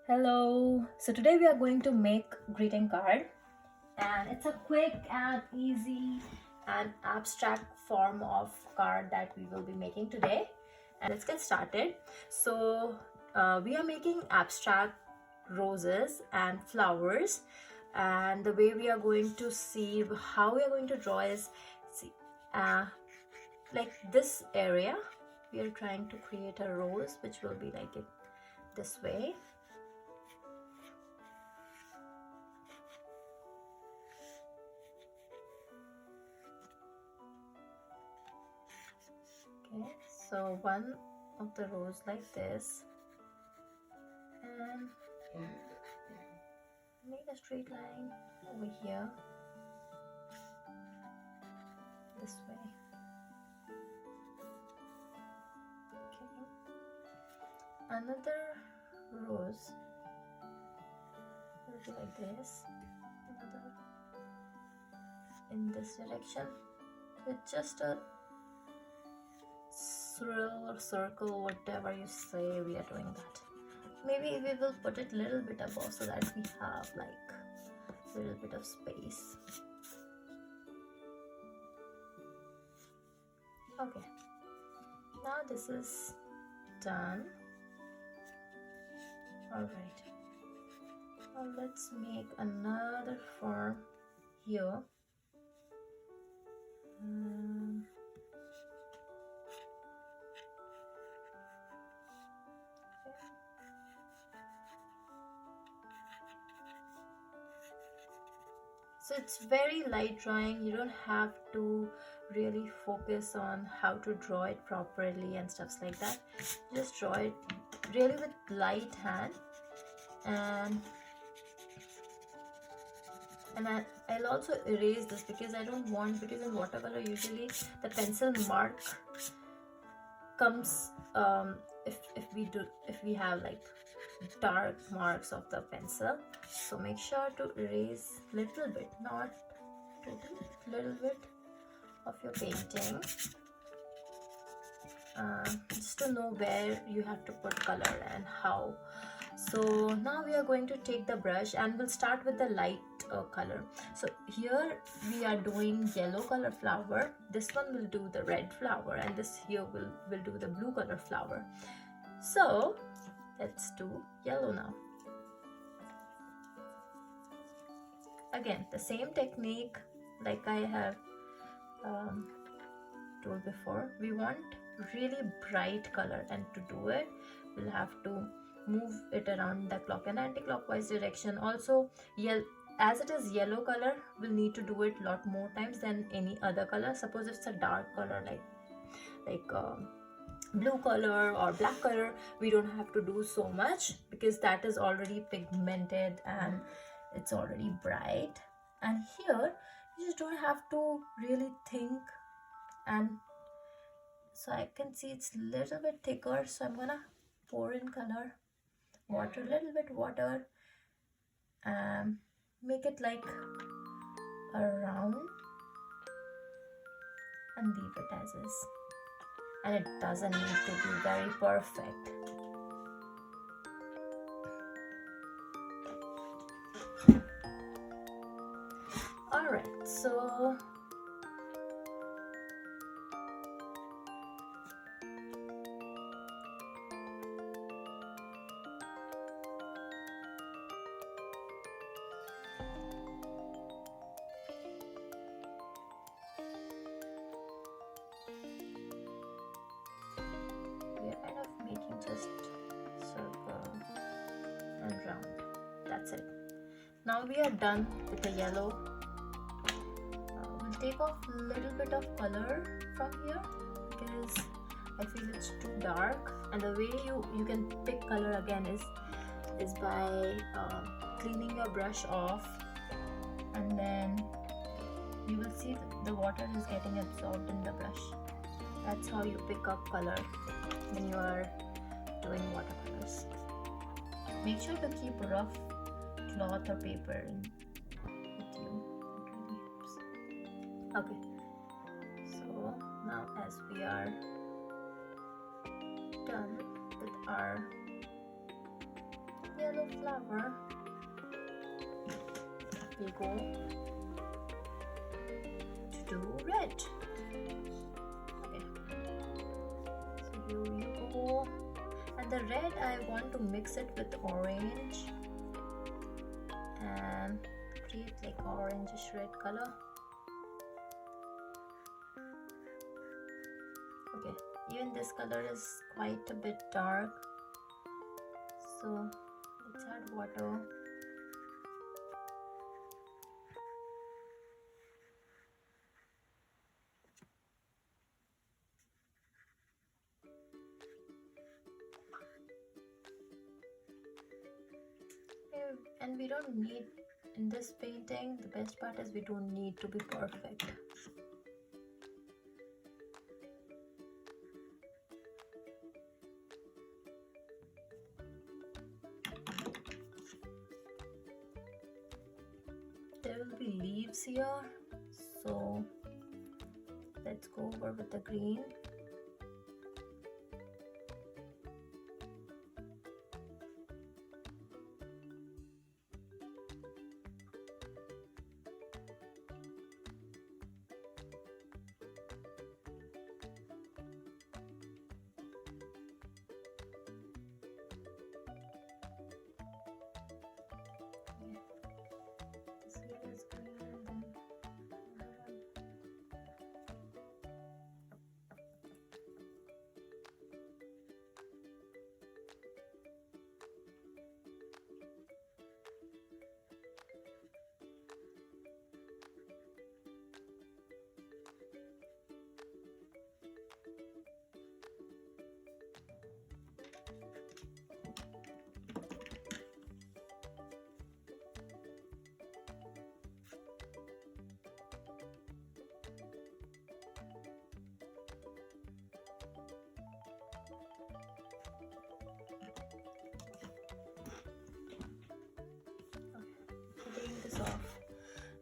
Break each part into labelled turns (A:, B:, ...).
A: Hello. So today we are going to make greeting card, and it's a quick and easy and abstract form of card that we will be making today. And let's get started. So we are making abstract roses and flowers, and the way we are going to see how we are going to draw is like this area. We are trying to create a rose which will be like it this way. Okay, so one of the rows like this, and make a straight line over here this way. Okay, another rose will be like this, another in this direction with just a swirl or circle, whatever you say. We are doing that. Maybe we will put it a little bit above so that we have like a little bit of space. Okay, now this is done. All right, now let's make another form here. So it's very light drawing. You don't have to really focus on how to draw it properly and stuffs like that. Just draw it really with light hand, and I'll also erase this because I don't want, because in watercolor usually the pencil mark comes if we have like dark marks of the pencil. So make sure to erase little bit, not totally, little bit of your painting, just to know where you have to put color and how. So now we are going to take the brush and we'll start with the light color. So here we are doing yellow color flower, this one will do the red flower, and this here will do the blue color flower. So let's do yellow now. Again, the same technique like I have told before. We want really bright color, and to do it we'll have to move it around the clock and anti-clockwise direction. Also, as it is yellow color, we'll need to do it a lot more times than any other color. Suppose it's a dark color like blue color or black color, we don't have to do so much because that is already pigmented and it's already bright. And here you just don't have to really think. And so I can see it's a little bit thicker, so I'm gonna pour in color, water, little bit water, and make it like a round and leave it as is. And it doesn't need to be very perfect. Alright, so we are kind of making just circle and round. That's it. Now we are done with the yellow. We'll take off a little bit of color from here because I feel it's too dark, and the way you can pick color again is by cleaning your brush off, and then you will see the water is getting absorbed in the brush. That's how you pick up color when you are doing watercolors. Make sure to keep rough cloth or paper with you. Okay, so now as we are done with our yellow flower, we go to do red. Okay, so here you go. And the red, I want to mix it with orange and create like orangish red color. Okay, even this color is quite a bit dark, so let's add water. And we don't need, in this painting, the best part is we don't need to be perfect. There will be leaves here, so let's go over with the green.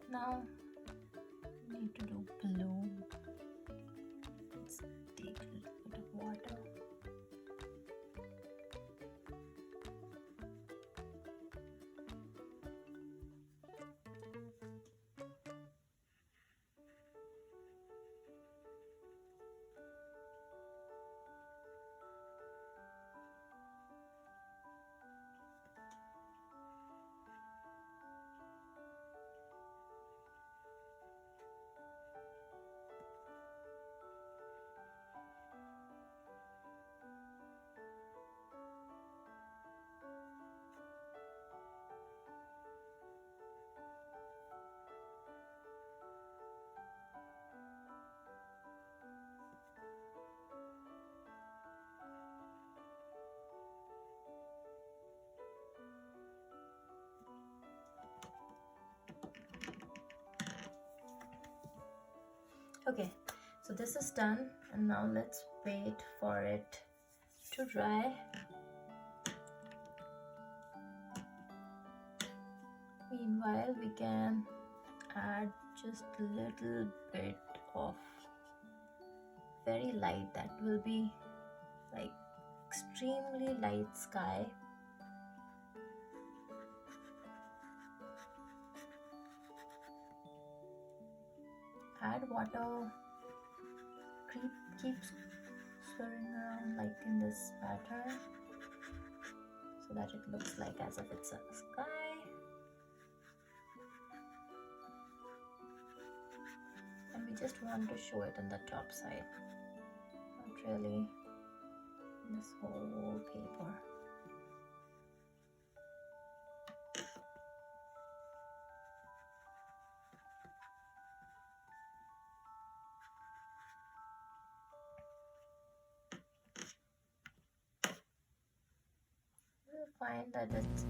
A: Now we need to do blue. Let's take a little bit of water. Okay, so this is done, and now let's wait for it to dry. Meanwhile, we can add just a little bit of very light, that will be like extremely light sky. Add water, keep swirling around like in this pattern so that it looks like as if it's a sky. And we just want to show it in the top side, not really in this whole paper. Find that it's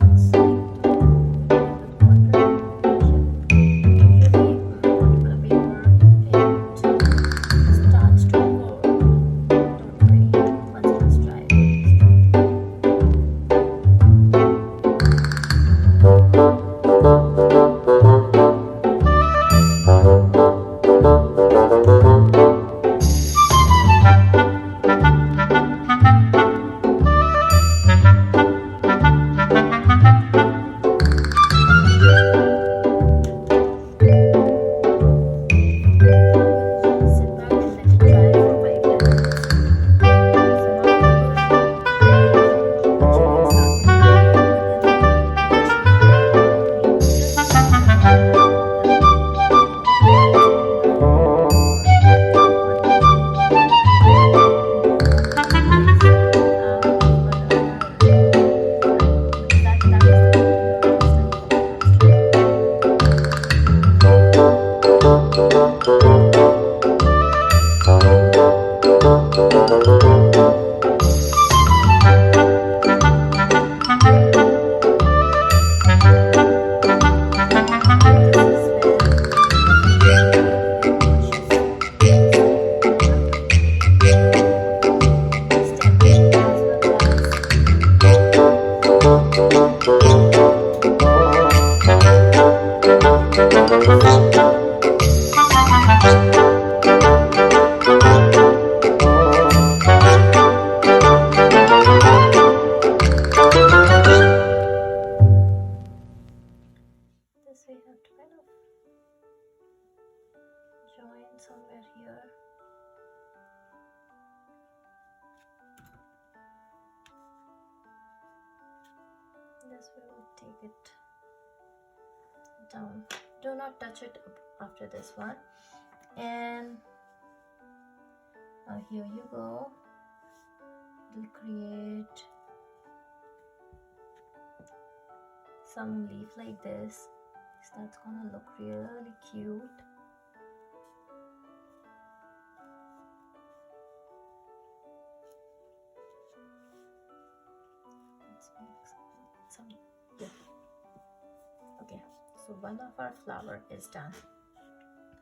A: This will take it down. Do not touch it after this one. And now here you go. We'll create some leaf like this. So that's gonna look really cute. Let's make some yeah. Okay, so one of our flower is done.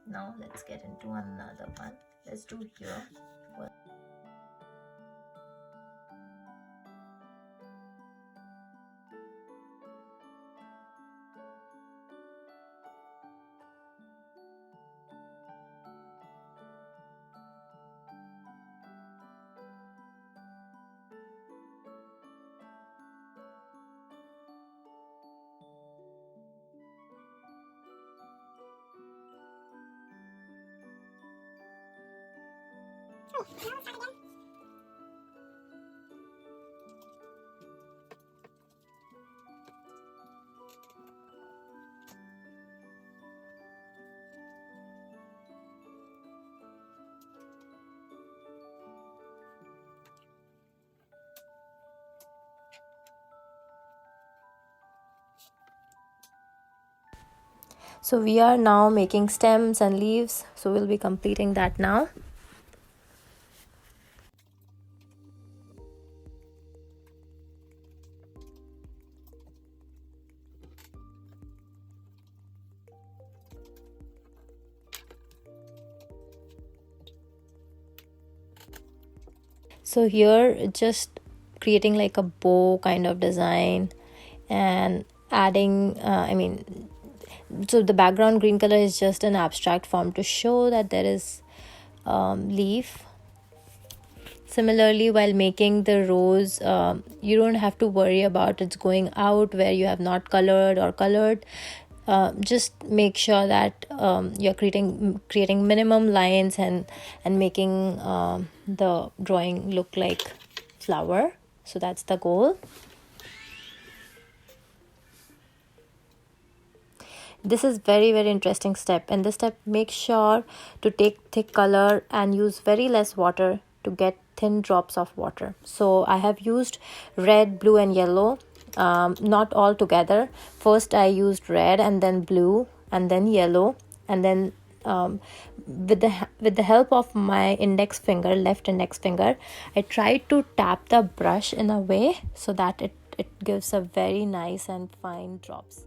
A: Now let's get into another one. Let's do here. So we are now making stems and leaves, so we'll be completing that now. So here just creating like a bow kind of design and adding so the background green color is just an abstract form to show that there is leaf. Similarly, while making the rose, you don't have to worry about it's going out where you have not colored or colored. Just make sure that you're creating minimum lines and making the drawing look like flower. So that's the goal. This is very interesting step, and this step make sure to take thick color and use very less water to get thin drops of water. So I have used red, blue and yellow, not all together. First I used red and then blue and then yellow, and then with the help of my left index finger, I tried to tap the brush in a way so that it gives a very nice and fine drops.